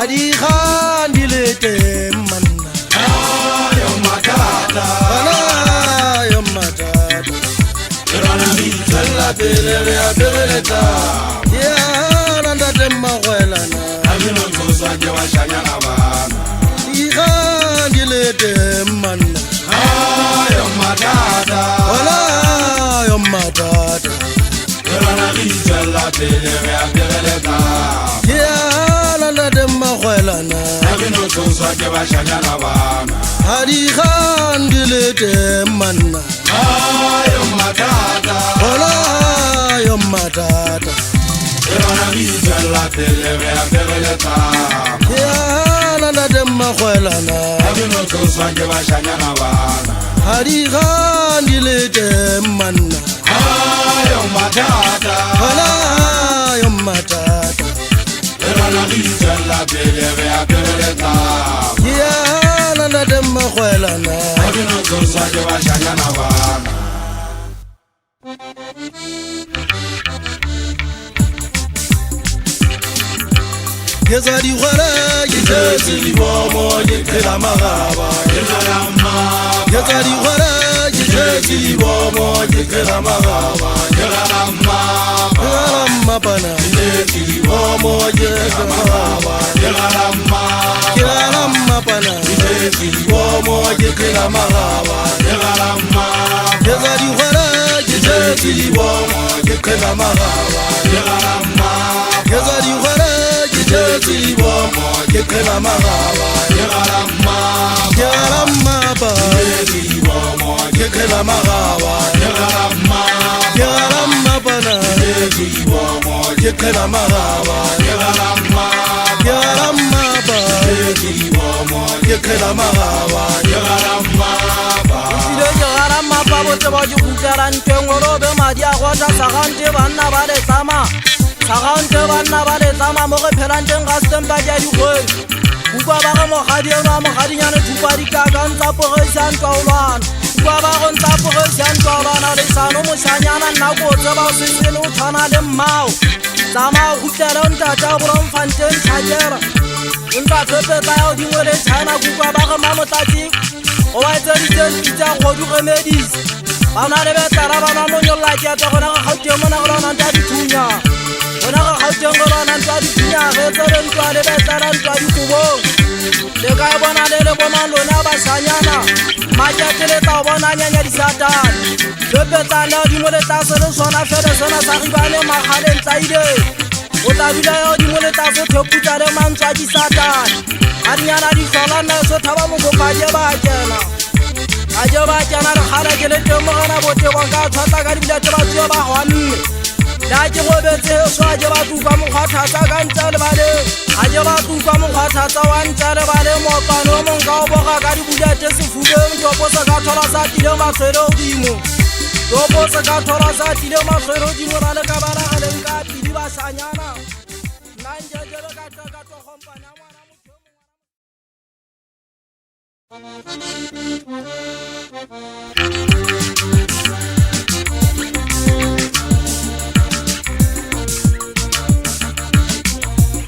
Hadi Khan dilete manna Yo matata Bana yo matata Rana mitala bele ya beleta Ya nanda temma kwelana Amino tosa jewa shanya na bana Hadi Khan dilete manna Yo matata Bana yo matata Rana mitala bele ya beleta Ya nanda temma kwelana Amino tosa jewa shanya na bana Hadi Khan dilete manna Yo matata Bana yo matata Rana mitala bele ya beleta Ya nanda temma kwelana Amino tosa jewa shanya na bana Hadi Khan dilete manna Yo matata Bana yo matata Rana mitala bele ya beleta Ya nanda temma kwelana Amino tosa jewa shanya na bana Yeza di khwara Jesi libomo yekela magaba Yeza di khwara Jesi libomo yekela magaba Yaramma bana Jesi libomo yekela magaba Yaramma bana Jesi libomo yekela magaba Yeza di khwara Jesi libomo yekela magaba Yeza di khwara Jesi libomo yekela magaba Yaramma bana Jesi libomo yekela magaba Yaramma bana Jesi libomo yekela magaba Yaramma bana Jesi libomo yekela magaba Ile yaramma ba bote ba jukutara ntengoro be madi a gota sagante banna ba le tsama sagante banna ba le tsama mo ge phelanteng ga stempa ja di gwe Uba ba go mogadi eno mo gadinyane thupadi ka ka ntsa pogesan twaolwana Uba ba go ntsa pogesan twaolwana le sano moshanyana nna go tseba se se no tshwana le mmao Tsama go tlela ntata go romfanteng tshajera Nka tsepetsa ya di ngwele China kuka ba go mamotlatsi O ba etsa ditse tsa go di remedies Ba na le betara ba na mo nyolla ke tsa gona ga gauteng mona go rona ntwa di thunya Gona ga gauteng go rona ntwa di thunya ge tsere ntwa le betara ntwa di kubong Le ka bona le bona lona ba shanyana Makete le tsa bona nyanya di satana Le betana di mo le tsa se le sona fele sona sa ribane magale ntlaide O tla dula yo di mo le tsa se thoputsa le mantswa di satana Arinyana di solana so thaba mo go ba kena Aje ba kena re khara ke le temo gana bote go ka tshwatsa ka dibila tse ba tsyo ba gwanne La ke go betse so aje ba tuka mo kgathatsa ka ntse le bale Aje ba tuka mo kgathatsa wa ntse le bale mo pano mo nka o boga ka dibula tse se fubeng topo se ka thola sa tile matswelo dimo Topo se ka thola sa tile matswelo dimo ra le ka bana ga le nka pidi ba shanyana Nanje jelo ka to kompanya mwana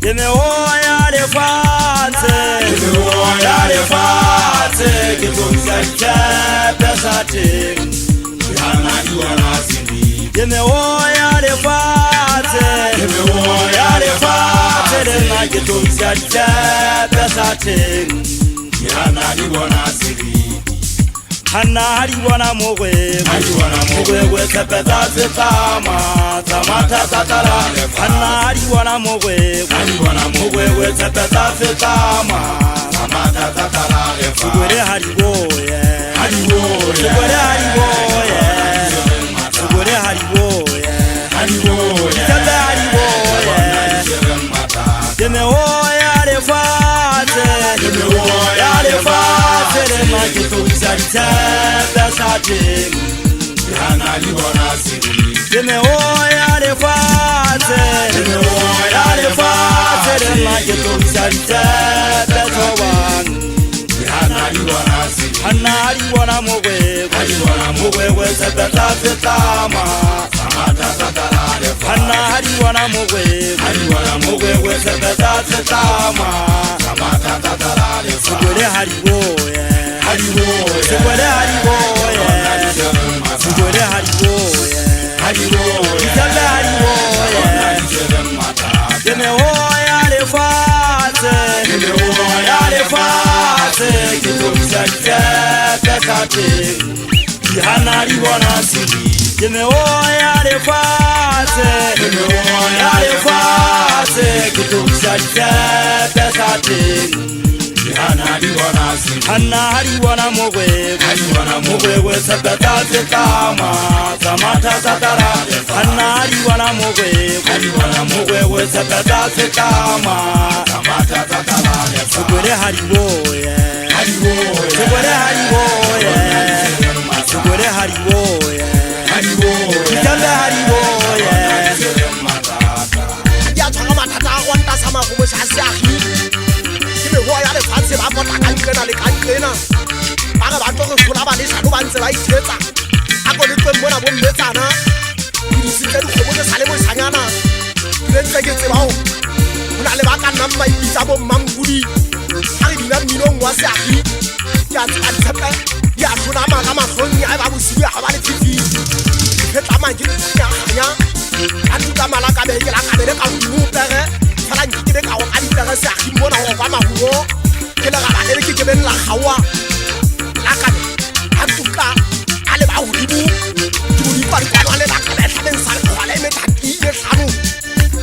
Yeme oya le fatse Ke tumsa chepe sate Yana diwana sindi Yeme oya le fatse Tere na ke tumsa chepe sate Yana diwana sindi Hanna hari wana mogwe Mugwe sepeta setama Tamata tatara Hanna hari wana mogwe Mugwe sepeta setama Tamata tatara Sugwere hari boye Sugwere hari boye Sugwere hari boye Tete hari boye Yeme oya le fatse Le makito bisarite besate Yana libona siri Yeme oya le fatse Le makito bisarite betowan Yana libona siri Hanna hari wana mogwe Mugwe sepeta setama Hanna hari wana mogwegwe sepeta setama Sugwele hari woye Sugwele hari woye Sugwele hari woye Kitale hari woye Deme woya le fate Kitumsakte pesate Kihana hari wana siri Deme woya le fate Kitumsakte pesate Hanna hari wana mogwegwe sepeta setama Samata satara Hanna hari wana mogwegwe sepeta setama Sugwele hari woye Sugwele hari woye Sugwele hari woye Kitale hari woye Ya tshwara mathata a go nta sama go boshasiagi Ke megoa ya lefatshe ba potla ka ntlena le ka ntlena ba re ba tlo go sola ba leshano ba ntse ba ithetsa a ko le tsweng mona bo mmetsana ke disitse dikgomo tse sale moshanyana ke ntse ke tsebao go na le ba ka nnang maipitsa bo mmangodi a re dina mminong wa seagi ke a tseba ditshepe di a tlhonama ka matlhong ya ba bosibu ya ga ba le tv phetlama ke lenyaganya a tuka malaka beke la kabele ka godimo pere fela nkekebe ka go ka dipere seagi mona go kwa mahumo ke legala le le ke kebeng la gaoa la kabe a tuka a le ba godimo ke bodipadikwano a le lakabe tlhabeng sa lekgoa le methati le tlhano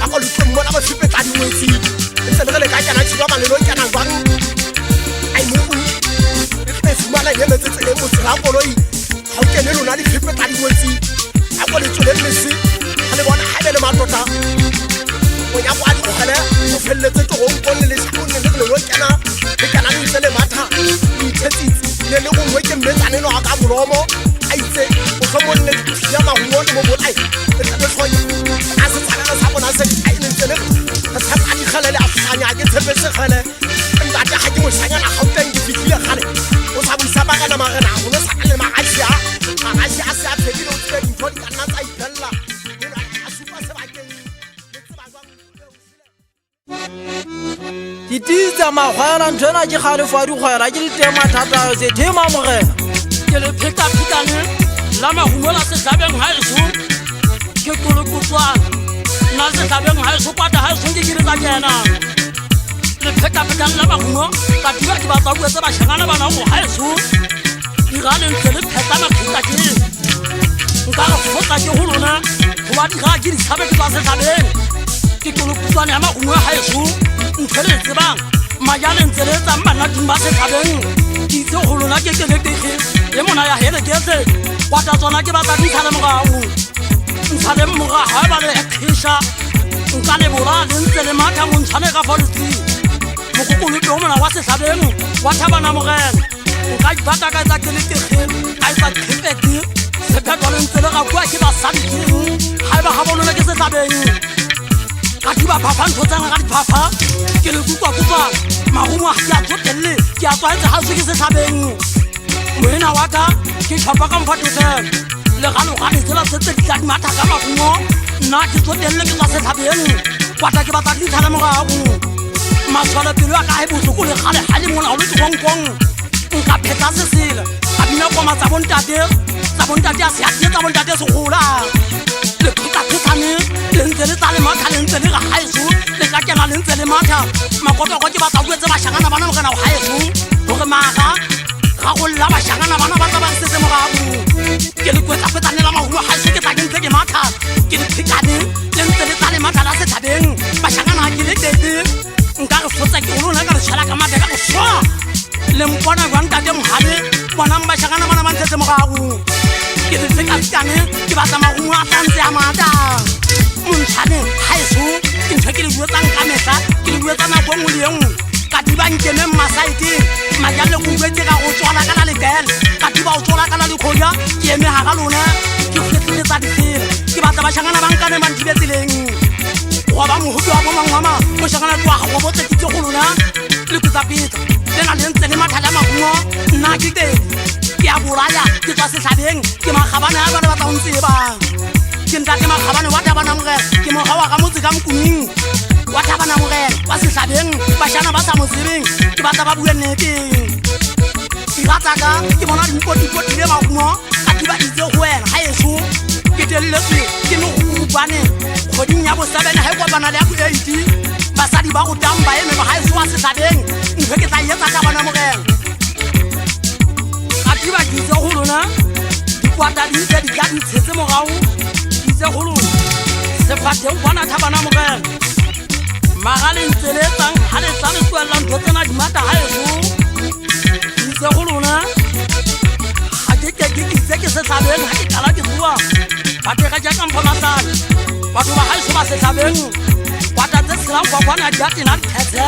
a ko letlweng mona ba fipetsa dingwetsi ntse le re le ka kena tshilo malelo kena jwang a imoku le tle fumana e metsetsele motsela a koloi ga o kene lona di fipetsa dingwetsi a ko le tswele lese a le bona ga le matota o ya go a dikgole o feleletse togongkong le lesakong ne le lelo kena le kana le ntse le matha ithetsitse ne le gongwe ke mmetsaneno a ka molomo a itse o tlhomonne ya mahumo le mo bolai le tlhoye a se tsanela sa bona se a ile ntse le ka tshepa dikgele le a fanya ke tshepesegele ntate ga ke moshanyana ga o teng ke fitlhile gale o sa buisa bakana magena go ne sa le magashi a se a phedile o tsile dintho di ka nna tsa iphelela a supa sebakeng le tseba jwang ke titsa magwela nthwena ke galefo a dikgwela ke le teng mathata se thema mogena ke le pheta-phetane la mahumo la setlhabeng ga eso ke kolokotswana nna setlhabeng ga eso kwata ga eso ke diretsa kena le pheta-phetane la mahumo ka dira ke batla buetse bašhangana bana go ga eso dira le ntse le pheta makgita ke nka re fotsa ke go lona goba dira ke ditšhabe ke tsa setlhabeng ke kolokotswana ya mahumo ya ga eso ntho le tsebang majale ntse le etsang banading ba setlhabeng itse go lona ke kelekege le mona ya heleketse kwata tsona ke batla dintsha le morago ntsha le morago ga ba le ekgesha nka le bola le ntse le matha mo ntshwane ka foletse mokokolope o mona wa setlhabeng wa thabana mogena nka ipata ka etsa kelekege a etsa kgepete sephetwa le ntse le ga bua ke basadikeng ga e ba ga bonole ke setlhabeng ka diba phapha ntho tsena ga diphapha ke le kutlwa mahumo ke a tsotelele ke a tswaetse ga se ke setlhabeng moena wa ka ke tlhopha ka mfatoteng le galoga ditsela tse di tla di matha ka mahumo nna ke tsotelele ke tsa setlhabeng kwata ke batla dintsha le morago maswalepelo ya ka ga e botlhoko le gale ga le mona o le togongkong nka phetha sesele ga bina koma tsa bontate a seatie tsa bontate segola le pheta-phethane le ntse le tsa le matha le ntse le ga gaeso le ka kena le ntse le matha makotoko ke batla buetse bašhangana bana mogena go gaeso gore maga ga go lla bašhangana bana ba tsa ba setse morago ke le kwetsa-kwetsane la mahumo gaeso ke tla ke ntse ke matha ke le phethane le ntse le tsa le matha la setlhabeng bašhangana ke le tete nka re fotsa ke golona ka re tšhela ka mate ka go swa le mpona jwang tate mogale bonang bašhangana bana ba ntshetse morago ke le sekasekane ke batla mahumo a tlantse ya mata montšhaneng gaeso ke ntho ke le buetsang ka metlha ke le buetsa nako ngwe le engwe ka diba nkeme mmasaeteng majale go buetse ka go tswala kana letele ka diba o tswala kana dikgoja ke eme ga ka lona ke fetletsa ditsela ke batla bašhangana ba nkane ba nthibe tseleng goa ba mogopi wa bomangwama mošhangana tloa ga go botsekitse go lona le kutsa-petsa le na le ntse le mathale a mahumo nna ke teng ke a bolaya ke tswa setlhabeng ke magabana ya bane batla go ntseba ke ntate Makgabane wa Tabanamorena ke mogawa ga motse ka Mkuning wa Tabanamorena wa Sehlabeng bashana ba sa motsebeng ke batla ba bue nnete iratsaka ke bona dimpoti le magumo ka di ba itse go wena ha eso ke teletse ke no go bane goding ya bo 7 ha go bana le ya 8 basadi ba go tamba eme ba ha eso wa Sehlabeng ntwe ke tla yetsa Tabanamorena ka di ba itse go lona dikwata di tse di ka di tshetse morao itse go lona se fate bona Tabanamorena magaleng tseletsang ha le tsale tswela ntho tsena di mata ha eso itse go lona ha ke itse ke Sehlabeng ha ke kala ke bua ba te ga jaka mphomatana batho ba ha eso ba Sehlabeng kwata tse tsela kwa bona di atina thetse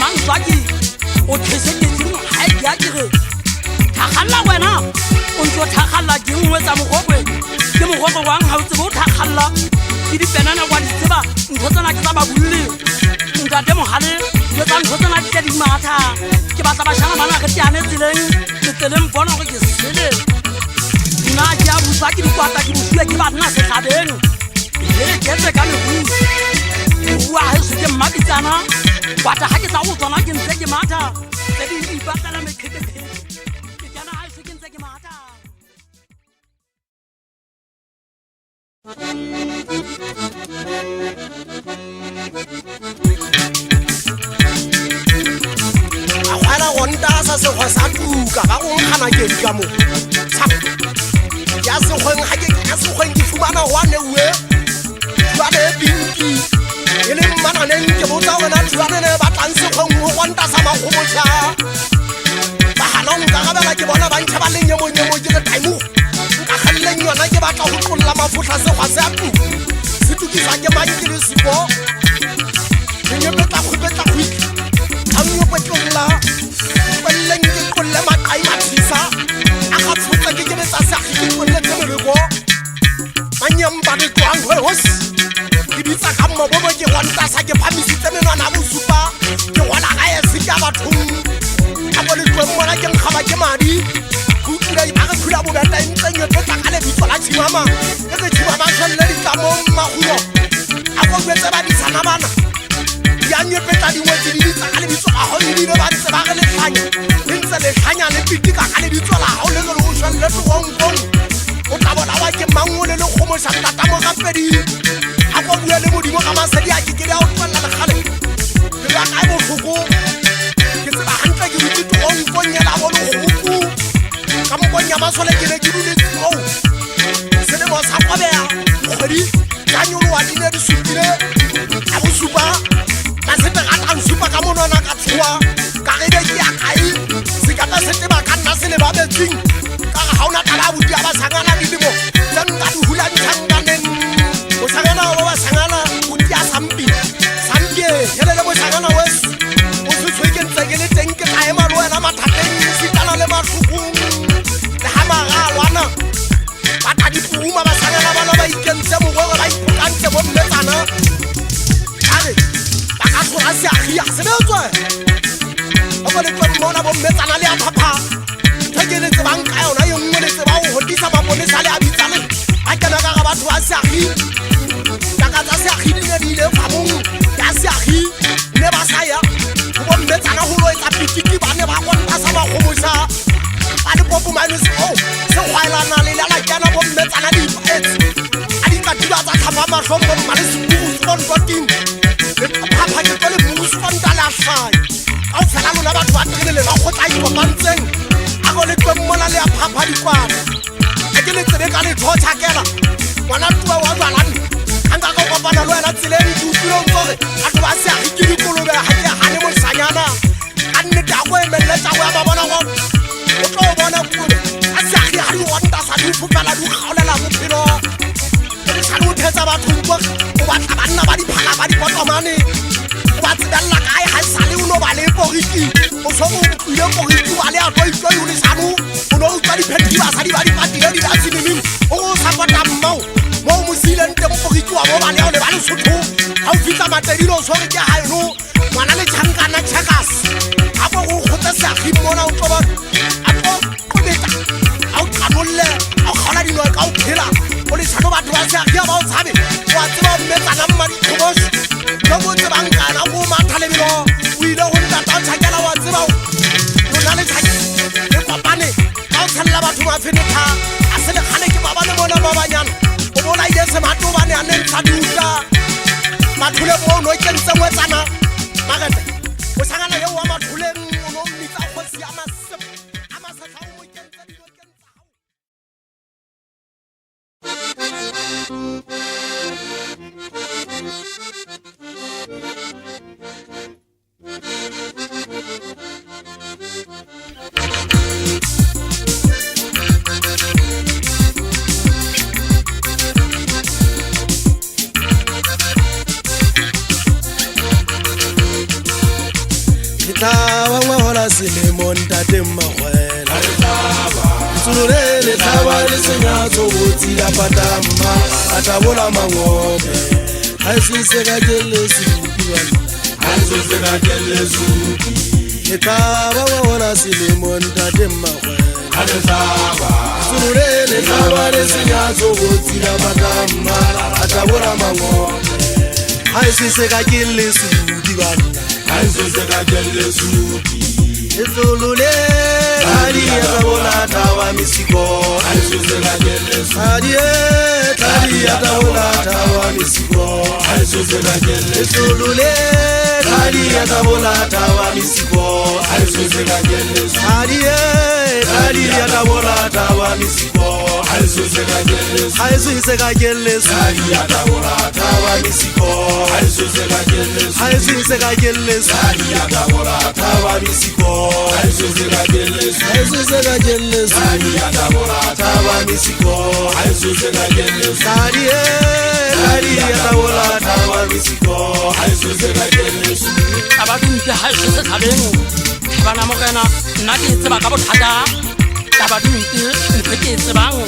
mantswaki o these ke ding ha ya dire thakalla wena o ntso thakalla ke nngwe tsa mogogwe ke mogogwe wang ha o tsebo thakalla ke dipenana kwa di tseba ntho tsena ke tsa ba bulle ntate Mogale ke tsa ntho tsena ke di matha ke batla bashana bana re tiane tseleng ke tseleng bona gore ke sele nna ke a busa ke dikwata ke bosue ke batla Sehlabeng le ke tse ka lebu bua ha se ke mmabitsana kwata ha ke tsa go tsona ke ntse ke matha tse di ipatala mekhete ke kana ha se ke ntse ke matha agwala go ntasa sekgwa sa tuka ga go nkgana ke ka mo ya sekgweng ga ke ka sekgweng ke fumana wa newe jwane binki e le mmananeng ke botsa wena jwane ne batlang sekgweng go go ntasa magobotsa ba halong ka gabela ke bona ba ntšha ba lenyemo ke re taimu nka kgalleng yona ke batla go tlolla mafotla sekgwa se a tuka se tukisa ke mang ke le sepo lenyepetla kgwepetla kgwitla amnyopetlolla kwelleng ke tlolle makai mathisa a ga tshotsa ke kebetsa seagi ke tlolle temereko manyemba re twang hos ke bitsa ka mmobobo ke gwantasa ke phamisitse menwana bosupa ke gona ga ese ka bathong a bo le tlweng mona ke nkgaba ke madi go utlwile ba re phula bobeta ntse nyepetla ka lebitso la tshimama e re tshimama tshwelle ditlamo mmaguro a bo gwetse ba disana bana ya nyepetla dingwetse di ditsa ka lebitso ga go lebile ba ntse ba re letlhanya le ntse letlhanya le pitika ka lebitso la gago le gore o tshwelle togongkong o tla bona wa ke mango le lekgomosa ntata mo gapedi ga go bua le modimo ga masedi a kekele a o tlolela legale le ba kae botlhoko ke tseba gantle ke butse togongkong ya labo legoku ka mokong ya masole ke ne ke duletseo selemo sa kobea kgwedi ka nyolowa di ne di supile a bosupa masete ratang supa ka monwana ka tshoa ka ge be ke ya kae sekata sete ba ka nna se le ba betsing ka ga gaona tala buti a ba sangana dilemo tse nka di hulantšhankaneng o sangana ba ba sangana buti a sampie helele mo sangana wes o se tshwe ke ntse ke le teng ke ka ema le wena mathateng setana le matlhokong le ga magalwana ba ta dipuma ba sangana bana ba ikentse mogore ba ipokantse bo mmetsana are ka tloga seagi ya sebetswe o bo le tlo mmona bo mmetsana le a phapha ntho ke le tsebang ka yona ye nngwe le tseba go godisa maponesa le a bitsane a kena ka ga batho ba seagi taka tsa seagi di ne di ile famong ya seagi ne ba sa ya go bo mmetsana go lo etsa pitiki ba ne ba kontasa magomosa ba le popomanus o se gwaelana le lela kena bo mmetsana di ipaetse a di katiba tsa tlhapa matlhombo mmale sebugu sekontoting papa ke tole musonta la fai au fela lona batho ba trile ba go tla ikopantseng a go le tlommona le a papa di kwana e ke le tsebe ka le thotsha kela ngwana tuwa wa balana anga ka kopana le wena tseleng di utlwileng gore batho ba se a ke dikolobe ga ke gane mo sanyana a nnete a go emeletsa go ya ba bona go o tlo bona kule a se a ke ga di wonta sa di fupela di gaolela bophelo ke sa lo thetsa batho go batla banna ba di phala ba di potomane ba tsedalla kae ha sale uno ba le poriki o so mo tlile poriki wa le a tlo itlo yo le sanu o no utlwa di pheti ba sa di ba di patile di dasi le mini o go sa pata mmao mo mo silente mo poriki wa mo ba le o le ba le sotho ha o fitla matedilo so re ke ha no ngwana le tšhankana checkers a go go khotsa sa gi mona o tloba a go ko beta a o tanolle a kgola dino ka o phela o le sano ba bana mmadi khobos go botse bankana go mathalebelo o ile go nta tshakela wa tseba o na le tshake le kopane ka o tshella batho ba fenetha a se le khane ke baba le bona ba banyana o bona ile se matlo bane a ne tsaduta mathule bo no kentse ngwetsana magata o sangana le wa mathuleng o no mitsa go siama ama sa tla o kentse dilo kentse Taba ngwa hola selemo ntate mmagwela Tsulule le taba le senyatso botsi la patamma atabola mangobe ha se se ka kele supi bana ha se se ka kele supi taba ngwa hola selemo ntate mmagwela Tsulule le taba le senyatso botsi la patamma atabola mangobe ha se se ka kele supi bana Aizuzeka jelle supi Ezulule Tadi atabola tawa misiko Aizuzeka jelle supi Tadi atabola tawa misiko Aizuzeka jelle Ezulule Tadi atabola tawa misiko Aizuzeka jelle supi Tadi atabola tawa misiko Aizuzeka jelle supi Aizuzeka jelle Tadi atabola tawa misiko Aizuzeka jelle supi Aizuzeka jelle Sadia dabora tawa misiko Aizuzeka jelle Aizuzeka jelle Sadia dabora tawa misiko Aizuzeka jelle Sadia dabora tawa misiko Aizuzeka jelle Abadunte haise thabeng bana mogena nna ke tseba ka bothata abadunte ntse ke tsebang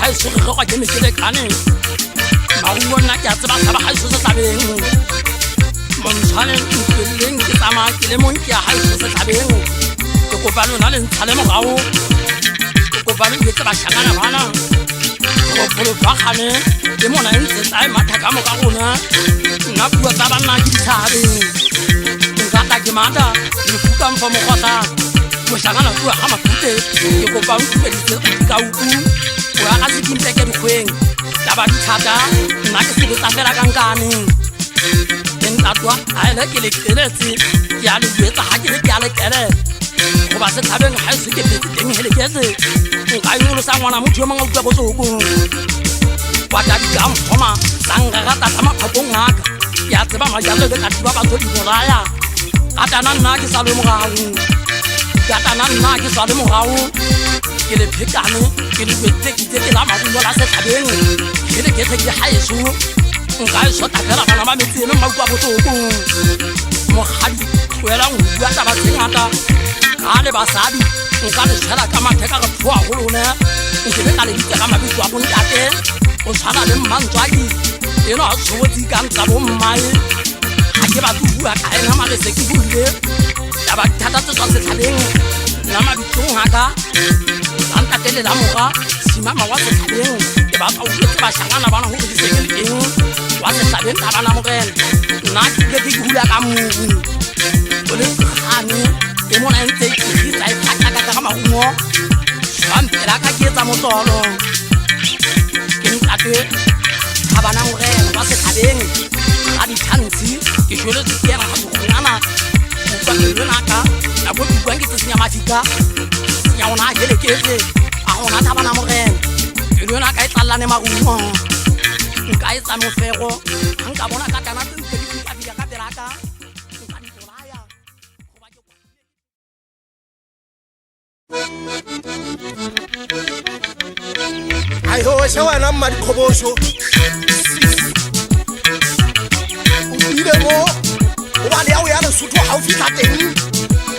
haise go ga ke mekele kane maungo nna ke tseba ka ba haise thabeng Monshane ntleng ke tsama ke le monke ya haise se thabeng ke kopano na le ntshale mogao ke kopano ke tsaba shangana bana go pholo khane ke mona ntse tsai mathaka mo ka gona nna bua tsa bana ke dithabeng nka ta ke mata le fuka mfa mo khata go shangana bua ha mapute ke kopano ke ditse ka uku wa ga se kimpe ke dikgweng taba dithata nna ke se tsa fela kankane Atwa aile ke le keletse ya le wetsa ha ke le ke ale kele go ba se thabeng ha se ke petse teng hele ketse nka yolo sa ngwana motho mo ngauka botsoko wa ta dikam thoma sanga ga ta tama phapong ngaka ya tseba ma ja le ka twa ba tsodi bolaya ata nna nna ke sa le mogao ya ta nna nna ke sa le mogao ke le phekane ke le wetse ke la mabulo la se thabeng ke le ke ke haeso nka e sota fela bana ba metsi eme maukwa botsoko mogadi wela ngwa taba tsengata ka le basadi nka le tshela ka matheka ga thwa go lone nke le ka le ditsa ka mabitso a bontate o tshwana le mmantswaki eno a tshotsi ka ntsa bo mmae ga ke ba bua ka ena ma le se ke buile taba thata tsa se thabeng na mabitso ngaka anta tele la moga simama wa se thabeng ke ba ka o ba shangana bana go di se ke eng wa se thabeng ka bana mogena nna ke ke hula ka mubu o le khane e mona ntse ke tsa ipaka ka maungo sampela ka ke tsa motsolo ke ntate ka bana mogena wa se thabeng a di tshantsi ke shole ke ra go ngana ba ke naka la go bua ke tsenya mafika ya ona ke le ketse a ona ta bana mogena ke lona ka itsallane maungo nka etsa mofego nka bona ka kana tse di ka dira ka teraka nka di bolaya go ba ke ai ho se wana mma dikgobosho o ile mo o ba le ya o ya le sotho ha o fitla teng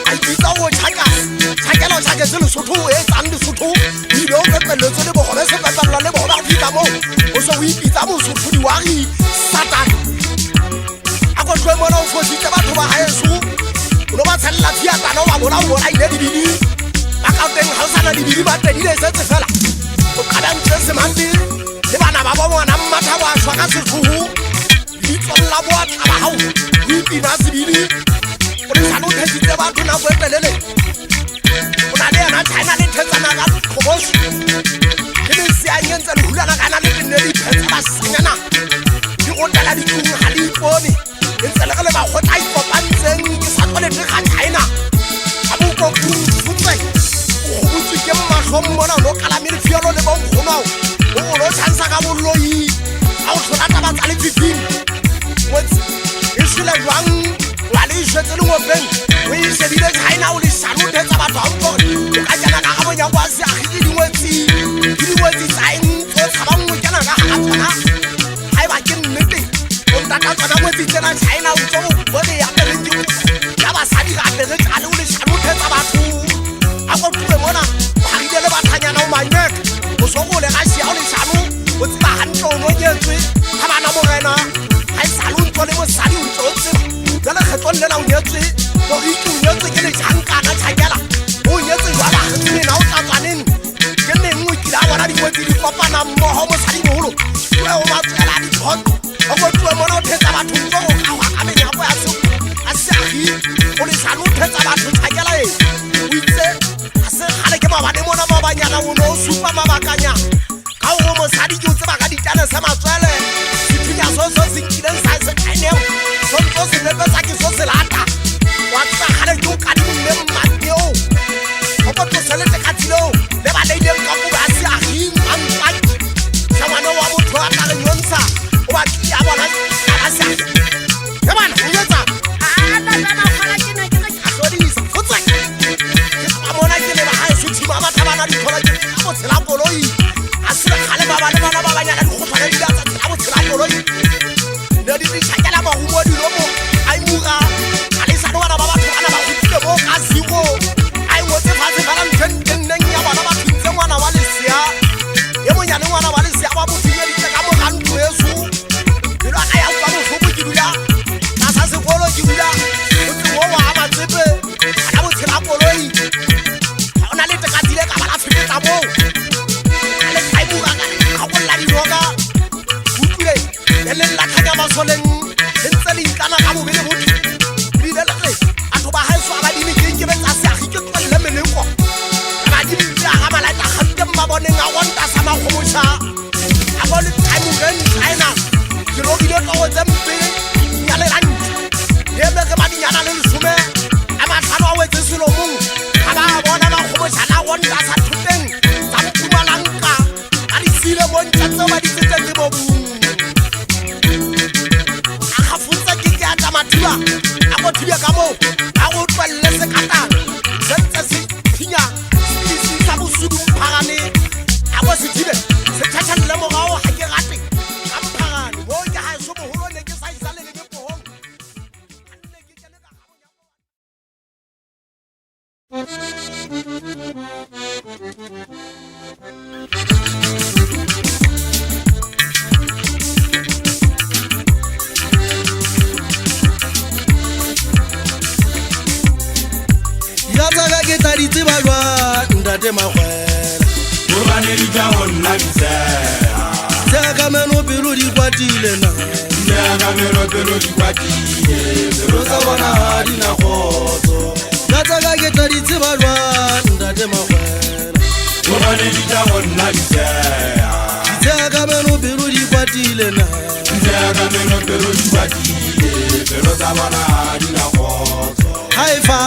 ai ditsa go tshakela ke se le sotho e tsang le sotho ile o pepeletse le bogobe se pepella le bogobe a fitla mo o so o ipitsa mo sotho di wari satan a go tshwe mona o fositse batho ba haeso o no ba tshella fiatana wa bona ile dibidi ba ka teng ha o sana dibidi ba tedile setse fela o kadantse se mandi le bana ba bona mmatha wa shwa ka sethuhu lebitsong la boatla ba gago o ipina sebili o le sane o thetsitse batho nako e telele o na le yena china le thetsana ka kgoboso ke le seanyentse le hulana kana le tenne diphetsa ba senyana di go tala ditlong ga di ipone e ntse le ge le bagotla ikopantseng ke sa tlolete ga china ga bokokufutse o gobotswe ke mmatlho mmona o lo kalame lefielo le bonkgonao o lo tšhansa ka boloi ga o tlhola taba tsa lefifing e šele jwang wa le išwetse le ngopeng o e šedile china o le šane o thetsa batho gankore o ka jana ka ga bonyako a seagi ke dingwetsi tsa eng tso tshaba nngwe kena ka ga tsona ga e ba ke nnete o ntata tsona ngwetsi tsena china o tso bone ya pereke ya basadi ga perekale o le šane o thetsa batho a kotue mona o gagile le bathanyana o manyeka o sogole ga šia o le šano o tseba gantle o nonyetswe ga bana morena ga e sale o ntlo le mosadi o ntse o tseba jale kgetlong lela o nyetswe moriki o nyetswe ke lejankana tšhakela o nyetswe jwa bagetsemena o tlatswaneng ke neng o kile a bona dingwetsi di kopana mmogo mosadi mogolo e o matswela dikgoto o kotue mona o thetsa batho ntse go kgaoga ka menyako ya seo a seagi o le šane o thetsa batho tšhakela e o itse a se gale ke mabane mona mabanyana o ne o supa mabakanya ka gore mosadi ke o tseba ka ditane se matswele sethunya so se nkileng sa se kaeneo sontso se lepetsa ke so se lata wa tsa gale ke o kadimomme mmateo o kotoselete ka tshileo le ba leileng ka kobe a seagi mampaki sa ngwane wa motho a tla re nyontsha o ba tlia bona a seagi ke bana o nyetsa sodisa gotsa ke tla mona ke le ba gae sothima batha bana dithola ke ka botshela koloi a se gale ba bana ba banyana di go tshwana di tsa tsa botshela koloi ne di tšhakela mahumo dilomo a imura ga le sane bana ba batho bana ba gotile mo ka zero a e ngotse fatshe fela ntenneng ya bona ba thintse ngwana wa lesea ye monyane ngwana wa lesea ba bofinyeditse ka moganto eso pelo a ka ya kwa botlhoko ke dula ka sa sekolo ke dula o wa amatsepe ana botshela koloi ga o na le tekatile ka bala feteta moo a le kaimura ka kgakolla dinoka utlwile le lela tlhanya masoleng le ntse le ikana ka bobele botho ebile le re batho ba gaeso a badimi ke nkebe tsa seagi ke tlwelele meleko a badimi bile a ga malaeta gante mmaboneng a gonta sa magomoša a bo le timuren china ke rogile tlogo tse mpe nyalelante eme ge badinyana le lesome a matlhano a wetse selomong ga ba bona magomošana a gonta sa thoteng tsa mpumalanka a di sile bontša tseo ba ditsetseng le bobung mathiba a go thibia ka mo a go tlwelle sekatana se ntse se phinya se sa bosudu mphagane a go se thibe se tšhatšhalle mogao ga ke rate ka mphagane mo ke ga eso mogolo ne ke sa isa le le ke pohong tsaka ke tla ditseba jwang ntate magwela gobane di tla go nna disea tsaka meno pelo di kwatile na tsaka meno pelo di kwatile pelo tsa bona ga di na kgotso ka tsaka ke tla ditseba jwang ntate magwela gobane di tla go nna disea tsaka meno pelo di kwatile na tsaka meno pelo di kwatile pelo tsa bona ga di na kgotso haifa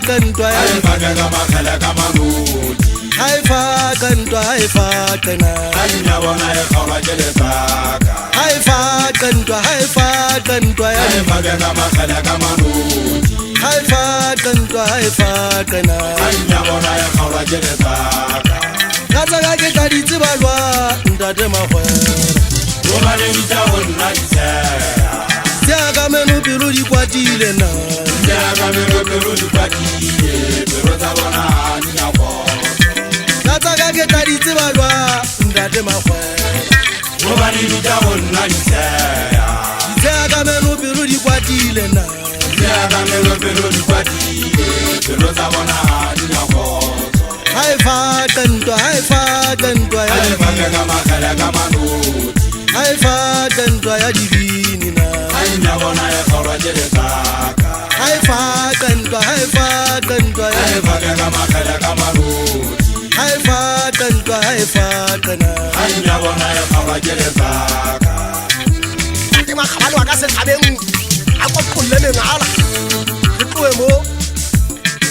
kantwa ka makgela ka manoti haifa kantwa haifa kana anya bona e kgaola ke lesaka haifa kantwa ya ka makgela ka manoti haifa kantwa haifa kana anya bona e kgaola ke lesaka ka tsaka ke tla ditseba jwa ntate magwela gobane di tla go nna disea tsaka meno pelo di kwatile na tsaka meno pelo di kwatile pelo tsa bona ga di na kgotso ka tsaka ke tla ditseba jwa ntate magwela gobane di tla go nna disea tsaka meno pelo di kwatile na tsaka meno pelo di kwatile pelo tsa bona ga di na kgotso haifa kantwa ya ka makgela ka manoti hai fa kantwa ya dibini na Anya bona e kgorwa ke lekaka hai fa kantwa ya E fake ka makgele ka maroti hai fa kantwa hai fa kana Anya bona e kgorwa ke lekaka ke makgabane wa ka sethabeng a kopolle mengala re tloe mo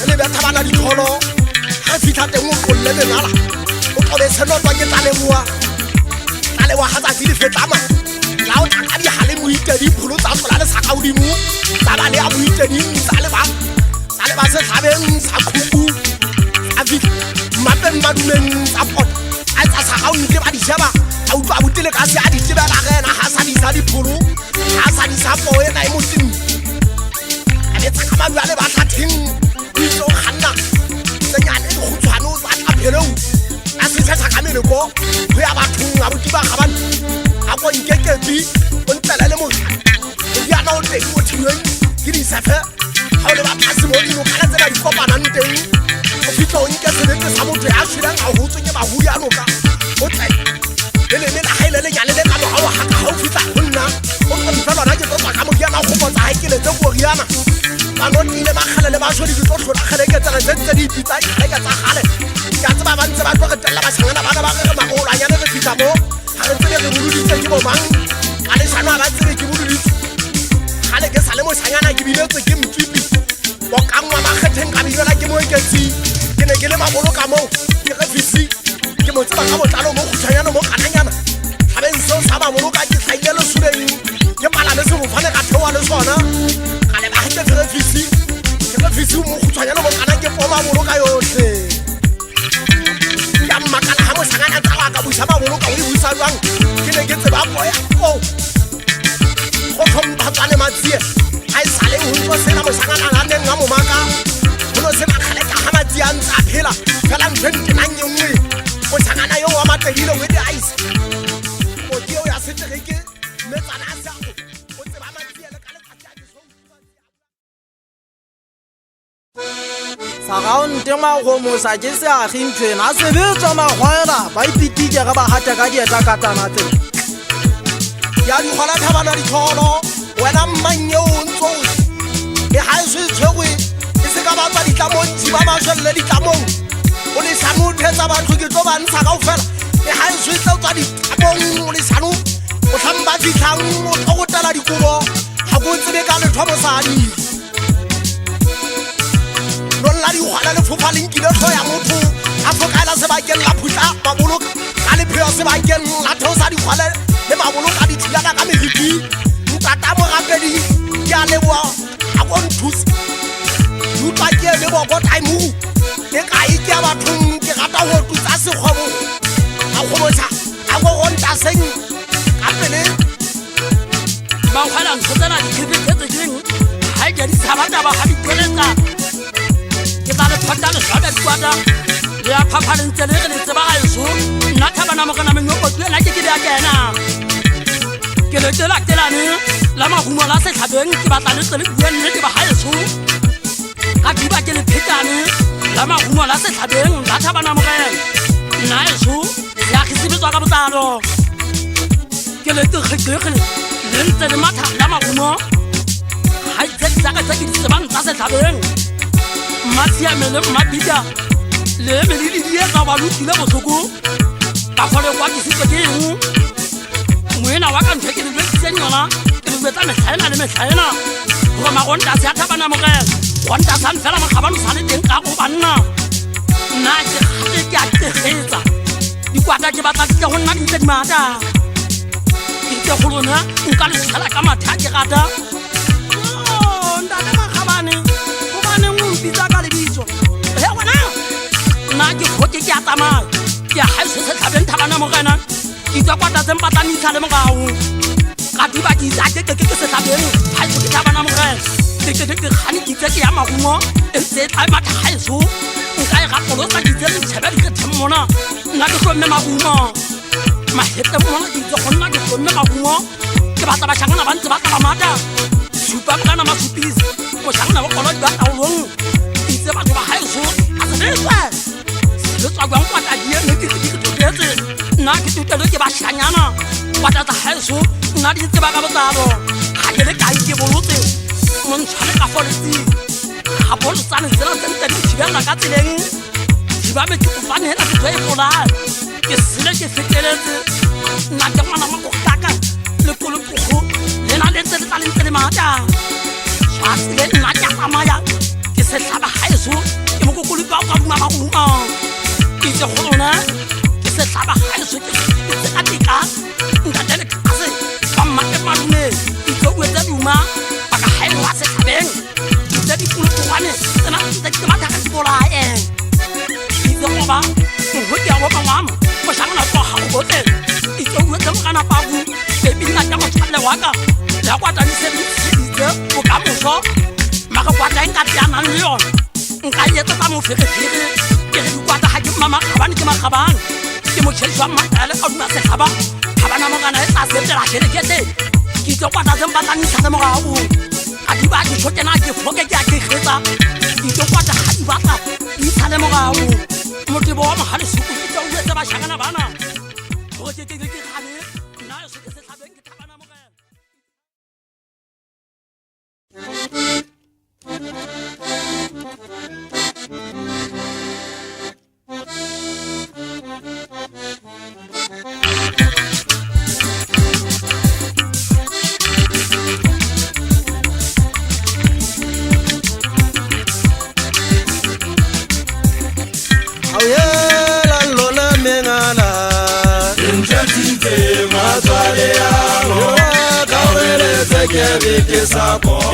le betha bana ditholo ga fitlha teng o kolle mengala o tlobe senotwa ke Taleboa ga tsatsi le fetlama la o tla ka dihale moitedi pholo tsa tlola le sa ka odimo tsa ba le a moiteding tsa le ba sethabeng sa khuku a fitlha mmapeng madumeng tsa pota a tsa sa gaontle ba di sheba a utlwa botele ka se a di tebela gena ga sa di sa dipholo ga sa di sa poe ka e motimi a betsa ka madu a le batlatheng o itse o kganna senyane dikgutshwane o tsa tlapheleo a se tshetsha ka meleko go ya bathong a botiba gabane a ko nkeketsi o ntlele le moga o diana o teng o thilweng ke disefe ga o le batlhase mo dino ka le tse ba di kopanang teng o fitlha o nke sebete sa motho ya shweleng a gotswe ke bahudi a noka o tle le leme la gaile lenyale le ka moga o gaka ga o fitlha go nna o tlodisa lona ke tlotswa ka modiana go botsa ga ke letse koriana banotile magale le basodi ke tlotlhola kgeleketsela tse ntse di ipitsa dikgeleke tsa gale ka tseba ba ntse ba tlo retelela basangana bana ba re magolanyane re fitlha mo ga re tsebe re boloditse ke bomang ka lesano a ba tsebe ke boloditse gale ke sa le mosanyana ke biletswe ke mtsipi bokangwa makgetheng ka bilela ke moeketsi ke ne ke le mabolo ka moo ke refisi ke mo tseba ka botlalo mo kgutshwanyana mo kananyana tlhabeng seo sa maboloka ke tlhaile lesoleng ke palame sefofane ka theoa le sona ka lebageke ke refisi mo kgutshwanyana mo kana ke po maboloka yotlhe ya mmakala ga mosangana tsawa ka buisa maboloka o e buisa jwang ke ne ke tseba poya o go tlhomphatswane matsie ga e sale o ntlo sena mosangana ga neng ga momaka go no sena kgaleka ga matsie a ntse a phela fela ntho ntenang ye nngwe mosangana yo wa matedile o ede ice moti eo ya setereke metsana a seago o tseba matsie le ka letsatsi a diso sagaonte magomosa ke seagintšhwena a sebetswa magwaela ba ipitike ge ba gata ka dieta katana tse ya dikgola thabana ditholo wena mmang eo o ntse e ga e se e tshwegwe e se ka batswa ditlamontsi ba maswelele ditlamong o lesano o thetsa batho ke tlo bantsha kao fela e ga e se e tsetswa ditlamong o lesano o tlhang ba fitlhang o tlo go tela dikobo ga ko tsebe ka letho mosadi lolla dikgola le fofa lenkile tlho ya motho a fokaela sebakeng la phutla maboloka ka lepheo sebakeng la theosa dikgole le maboloka dithilana ka meriki ntata morapedi ke a leboa a ko nthusa utlwa ke le boko timeo e kae ke ya bathong ke rata go tutsa sekgobo a kgobosa a go gontaseng ka pele ba kgala ntho tsena dikhepe tse ding ha e di tshabata ba ga diteletsa ke tla le phata le shada dikwata le ya phaphaleng tsele re le tseba ga eso nna thabana mo kana menyo go tsela ke dia kena ke le telane la mahumo la setlhabeng ke batla le tsele bua nne ke ba ga eso ka diba ke le phekane la mahumo la setlhabeng la thabana mo kana nna eso ya ke sebetswa ka botsalo ke le tegegele le ntse le matha la mahumo ha itse tsaka tsa ke di tsebang tsa setlhabeng Matia mele mabida le melili die ka ba lukile botlhoko ka gore kwa ke sitse ke eng moena wa ka ntse ke le tsenyana ke le betsa metlhaena le metlhaena go magonta se atabana mo ga wonta san fela magabano sa le teng ka go banna nna ke ga ke a tsetsa di kwata ke batla ke go nna di tse di mata ke go lona nka le sala ka matha ke gata ndana magabane bitsa ka le bitso he wena nna ke khoke ke a tsamaya ke ha se se tlhabeng thabana mo gana ke tswa kwata tse mpatlanisa le mogao ka diba ke itsa ke se tlhabeng ha se ke thabana mo gana ke gane ke itse ke ya magumo e se tla matha ha eso nka e gapolo tsa ke tse le tshebe ke themmona nna ke tlomme magumo mahete mona ke itse go nna ke tlomme magumo ke batla ba shangana ba ntse ba tla mata supa kana masupisi go shangana ba kola ba taolong itse ba ba haeso a se le tswa gwa kwata die ne ke totetse nna ke tutelo ke ba shanyana Patata haeso nna di tseba ka botlalo ga ke le kae ke bolotse montshwane ka foletse ga bolotsane tsela tse ntse di thibela ka tseleng di ba metsi go fane hela setho e polaa ke sile ke feteletse nna ke ngwana makokaka le kolopogo le na le ntse le tla le ntse le maatla tshwatse le nna ke a tsamaya ke setlhaba haeso ke mokokolopi wa go ka buma maunga ke itse go lona ke setlhaba haeso ke ka tika ntate le kase ba mmake malume itse o etsa duma ba ka haelo wa setlhabeng itse dipolopogwane tsena tse ke mathaka di bolae itse goba ngwete ya goba ngwama go shangana kwa ga go botle itse o etsa mogana pabu bebi nna ka motswalle wa ka le a kwata itse o ka moso maka kwata nka tiana le yona nka etsa tsa mo fere-fere ke re dikwata ga ke mama gabane ke magabane ke motšhedi wa matale a duma setlhaba gabana mogana e tsa setela kelekete ke itse kwata tse mpatlanisa morago ga di ba ditšhokena ke foke ke a kegetsa itse kwata ga di batla di tshale morago motebo wa mogalesuku itse o etse bašhakana bana gore ke gane nna e soke setlhabeng ke thabana mogela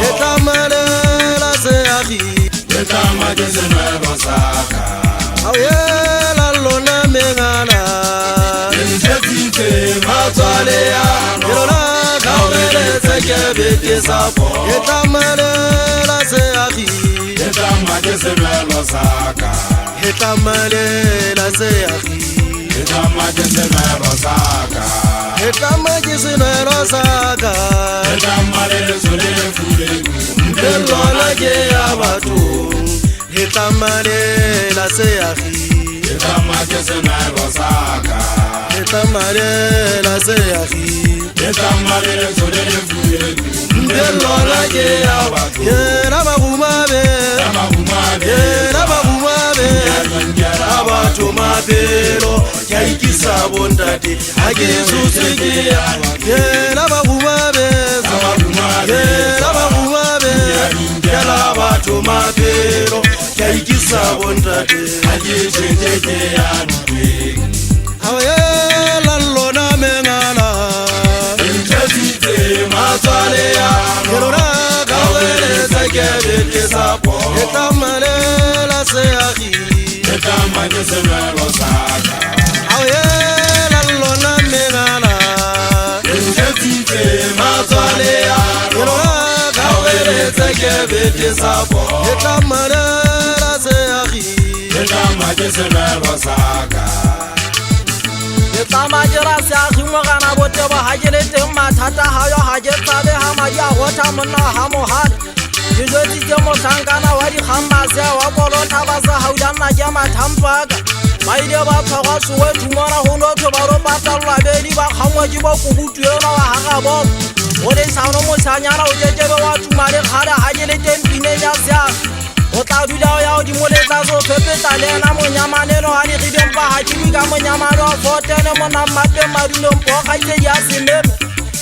Etamelela seagi Etama ke senwelo saka Aoyela lona mengana Ntšhetite matswale ya Yona kaoreletse ke beke sapo Etamelela seagi Etama ke senwelo saka Etamelela seagi Etama ke senwelo saka Etama ke senwelo saka Etama le sole fule Lona ke ya batho Etamelela seagi Etama ke senwelo saka Etamelela seagi Etama le sole fule Lona ke ya batho Yena magumabe Yena magumabe Abatho mapelo Ke ikisa bondate Ha ke suse ke ya Yena magumabe Yena magumabe Yela abatho mapelo Ke ikisa bondate Ha ke shente ke ya nkweng Aoyela lona mengana Ntšhetite matswale ya Yona kaoeletsa ke beke sapo Etamelela seagi Etama ke senwelo saka Aoyela lona mengana Ntšhetite matswale ya Yona kaoeletsa ke beke sapo Etamelela seagi Etama ke senwelo saka Etlamajera seagi mogana botebo ga ke le teng mathata gayo ga ke tsabe ga madi a gotha monna ga mogale ke jetsitse motlhankana wa dikgammase wa kolotha ba sa gaudanna ke mathampaka ba ile ba tshwarwa soweto mona go notho ba ro patalelwa bedi ba kgangwa ke bokobutu ena wa gagabolo go lesano motlhanyana o kekebe wa tuma le kgale ga ke le teng pineng ya seagi o tla dula o ya godimo letsa sofepetsa le ena monyamanelo a digideng pa ga kebi ka monyamane wa fotene mona mmapeng madulong po kgaitsedi ya sememe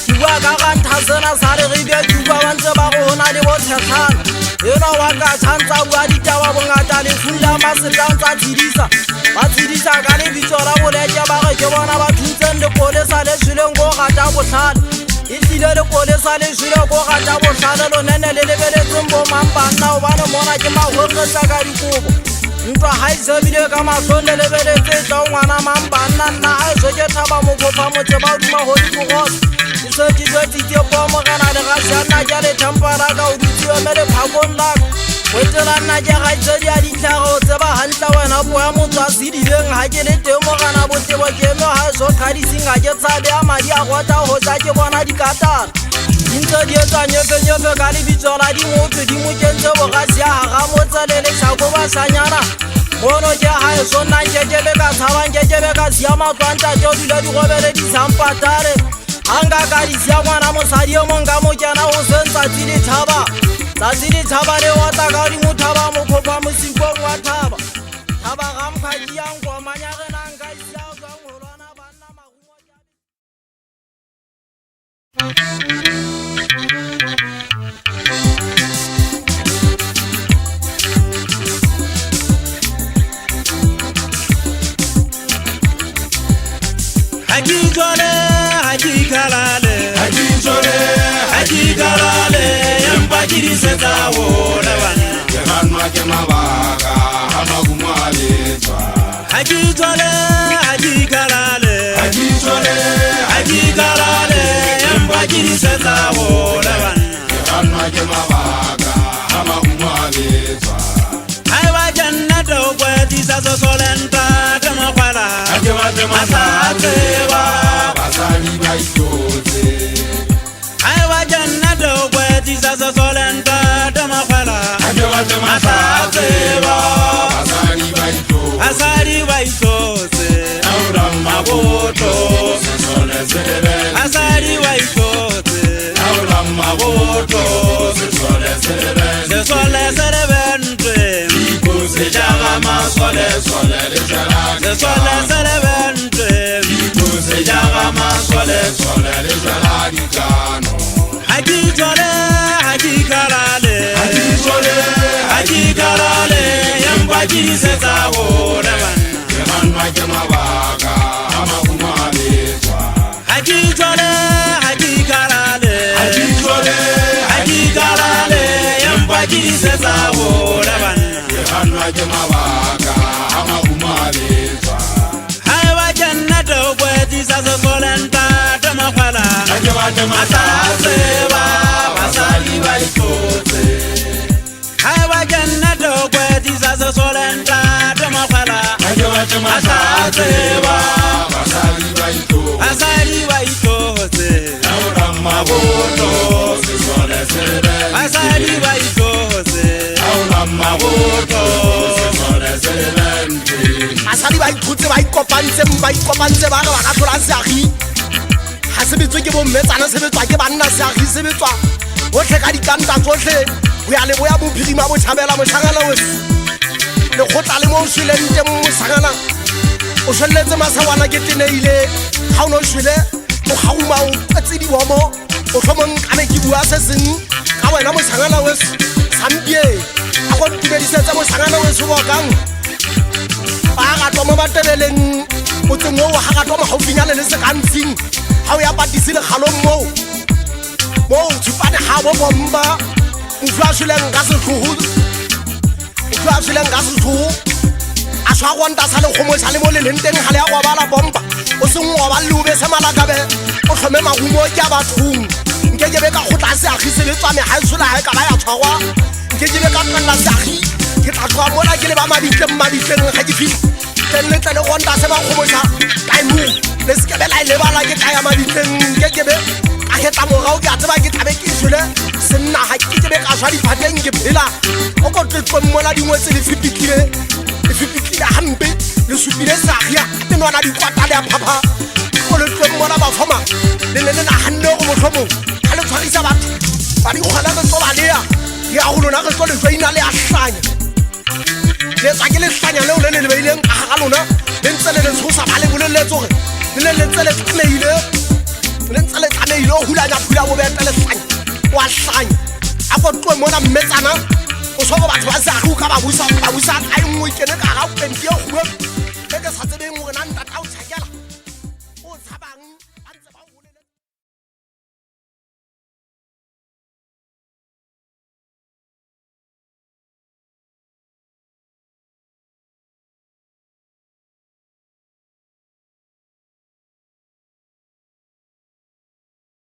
ke bua ka gantha sena sa legide ke bua ba ntse ba go gona le bothekgana eno wa ka tshantsa bua ditaba bongata lefung la masetlang tsa tshedisa ba tshedisa ka lebitso la boleke ba ge ke bona ba thuntseng lepolesa le tshweleng ko gata botlhale e tlile lepolesa le tshwele ko gata botlhale lonene le lebeletseng bomampanna gobane mona ke magokgetsa ka dikobo ntwa ga e sebile ka matlhong le lebeletse tla ngwana mampanna nna ga e soke thaba mokgopha motse ba duma go dikogosa ke se ke jetsitse pomogana le ga seanna ke le thempara ka o dutsiome le phakong laka wetela nna ke gaitsedi ya ditlhago o tseba gantle wena boya motswa sedileng ga ke le teng mogana botebo ke eme ga e so kgadiseng ga ke tshabe ya madi a gotha go tsa ke bona dikatana dintse di etsa nyefenyefe ka lebitso la dimotho di mokentse bogasi ya gaga motselele tlhako basanyana mono ke ga e so nnang kekebe ka tshabang kekebe ka sia matlwanta ke o dula digobele disampatare Anga kadisia ngwana mosadi yo monga mo kena o sentsa tsile thaba. Tsatsi le thaba le wa tla ka di mothaba mo khopa mosikong wa thaba. Thaba ga mphaki yang kwa manyage nang ka isia ga ngolwana banna magumo ya. Haji jole, haji kalale, haji jole, haji kalale, yambajiri setawo lewana. Kehanwa kemabaga, hamakumwalezwa. Haji jole, haji kalale, haji jole, haji kalale, yambajiri setawo lewana. Kehanwa kemabaga, hamakumwalezwa. Aiwa jannatu kweti saso solenta temakwala. Masateba, basali baitoze. Aiwa jannatu kweti saso solenta temakwala. Masateba, basali baitoze. Basali baitoze. Aura maboto, sesole serebe. Basali baitoze. Aura maboto, sesole serebe. Sesole serebe ntre. Se llama masole sole de será. Se sole serebe ntre. Se llama masole sole de será gitano. Haji jole, haji kalale. Haji jole, haji kalale. Yambajiri setawo lewana. Kehanwa kemabaga, hamakumwalezwa. Haji jole, haji kalale. Haji jole, haji kalale. Yambajiri setawo lewana. Kehanwa kemabaga, hamakumwalezwa. Aiwa jannatu kweti saso solenta temakwala. Masateba, basali baitoze. Aiwa jannatu kweti saso solenta temakwala. Masateba, basali baitoze. Basali baitoze. Aura maboto, sesole serebe. Basali baitoze. Aura maboto, sesole serebe. Basadi ba ithutse ba ikopantse ba re ba ka thola seagi. Ha sebetswe ke bo mmetsana sebetswa ke banna seagi sebetswa. Ohle ka dikanta tsohle ho ya leboya bophirima bo thabela moshangana wese. Le khotla le mo shweleng teng moshangana. O shwelletse masawana ke teneile. Ha o no shwele o khauma o tsedi bomo. O hlomong kana ke bua se seng ka wena moshangana wese. Sambie a go tumedisetse moshangana wese bo kang. Ba ga mo bateleleng o tsengo wa ga twa mo gaufinyana le se kantsing ha o ya patisile khalong mo tshupane ha bo bomba o flashileng ga se tlohu a swa go nta sa le khomo sa le mo le lenteng ha le ya go bala bomba o se ngwa ba lube se malakabe o hlome magumo ke bathung nke ke be ka go tlase a gisele tsame ha isula ha ka ba ya tshwarwa nke ke be ka nna sagi ke tla tloa mona ke le ba mabitleng ga ke file le tle le gonta se ba khomosa kaimu le se ke be la ile bala ke kaya mabitleng ke be ka hetla morao ke a tseba ke tlabe ke isule se nna ha ke be ka shwa diphateng ke phela o ko tletswe mmola dingwe tse le fipitlile hampe le supile sagia te nwana dikwata le a phapha o le tlwe mmola ba foma le na hanne go motlhomo ha le tshwarisa batho ba di kgwala re tlo ba lea ya go lona re tlo le tsoina le a hlanya le tsa ke le hlanya leo le le beileng a ga lona le ntse le tshosa ba le boleletse gore le ntse le tsameile o hulanya phula bo bete le hlanya wa hlanya a go tloe mona mmetsana o so go batho ba se a go ka ba busa ka engwe ke ne ka ga pente e go e ke sa tsebeng gore nna